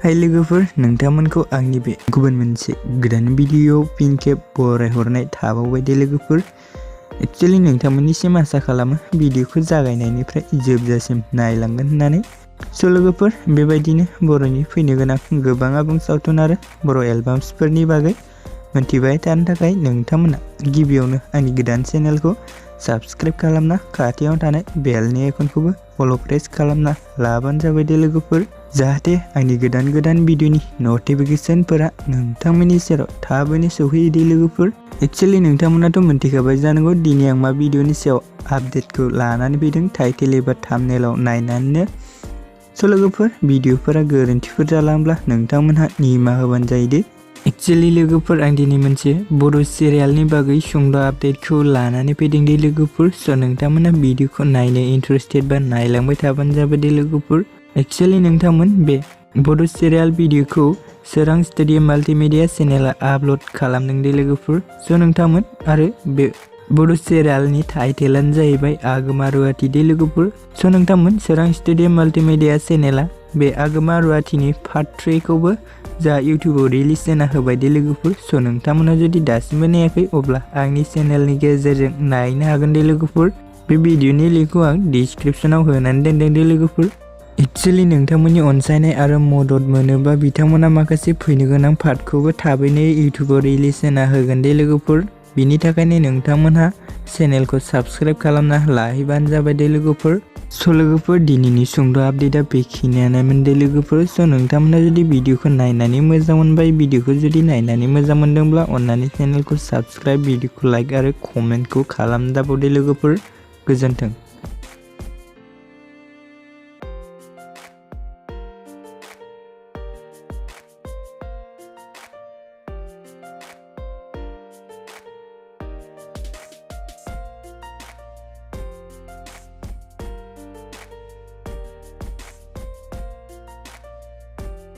हाय लोगोफोर, नोंथांमोनखौ आंनि बे गुबुन मोनसे गोदान भिडिअ फिन खेब बरायहरनाय थाबावबाय दे लोगोफोर। एक्चुअली नोंथांमोननिसिम आसा खालामो भिडिअखौ जागायनायनिफ्राय जोबजासिम नायलांगोन होननानै। स' लोगोफोर, बेबायदिनो बर'नि फैनो गोनां गोबां आबुं सावथुन आरो बर' एलबाम्सफोरनि बागै मोनथिबाय थानो थाखाय नोंथांमोना गिबियावनो आंनि गोदान चेनेलखौ साबस्क्राइब खालामना खाथियाव थानाय बेलनि आइकनखौबो फल' प्रेस खालामना लाबानो जाबाय दे लोगोफोर, जाहाथे आंनि गोदान भिडिअनि नटिफिकेशनफोरा नोंथांमोननि सेराव थाबैनो सौहैयो दे लोगोफोर। एक्चुअली नोंथांमोनाथ' मोनथिखाबाय जानांगौ दिनै आं मा भिडिअनि सायाव आपडेटखौ लानानै फैदों टाइटेल एबा थाम्बनेलाव नायनानैनो। स' लोगोफोर, भिडिअफोरा गोरोन्थिफोर जालांब्ला नोंथांमोनहा निमाहा होबानो जायो दे। एक्चुअली लोगोफोर, आं दिनै मोनसे बर' सिरियालनि बागै सुंद' आपडेटखौ लानानै फैदों दे लोगोफोर। स' नोंथांमोना भिडिअखौ नायनो इन्टारेस्टेड बा नायलांबाय थाबानो जाबाय दे लोगोफोर। एक्चुअली नोंथांमोन बे बड' सिरियाल भिडिअखौ सोरां स्टुडिअ माल्टिमिडिया चेनेला आपल'ड खालामदों दे लोगोफोर। स' नोंथांमोन आरो बे बड' सिरियालनि टाइटेलानो जाहैबाय आगोमा रुवाति दे लोगोफोर। स' नोंथांमोन सोरां स्टुडिअ माल्टिमिडिया चेनेला बे आगोमा रुवातिनि पार्ट 3 खौबो जा इउटिउबाव रिलिज जाना होबाय दे लोगोफोर। स' नोंथांमोना जुदि दासिमबो नायाखै अब्ला आंनि चेनेलनि गेजेरजों नायनो हागोन दे लोगोफोर। बे भिडिअनि लिंकखौ आं डिसक्रिप्शनाव होनानै दोनदों दे लोगोफोर। एक्चुअली नोंथांमोननि अनसायनाय आरो मदद मोनोबा बिथांमोना माखासे फैनो गोनां पार्टखौबो थाबैनो इउटिउबाव रिलिज जाना होगोन दे लोगोफोर। बिनि थाखायनो नोंथांमोनहा चेनेलखौ साबस्क्राइब खालामना लाहैबानो जाबाय दे लोगोफोर। स' लोगोफोर, दिनैनि सुंद' आपडेटआ बेखिनियानोमोन दे लोगोफोर। स' नोंथांमोना जुदि भिडिअखौ नायनानै मोजां मोनबाय, भिडिअखौ जुदि नायनानै मोजां मोनदोंब्ला अन्नानै चेनेलखौ साबस्क्राइब, भिडिअखौ लाइक आरो कमेन्टखौ खालामदाबाव दे लोगोफोर। गोजोन्थों।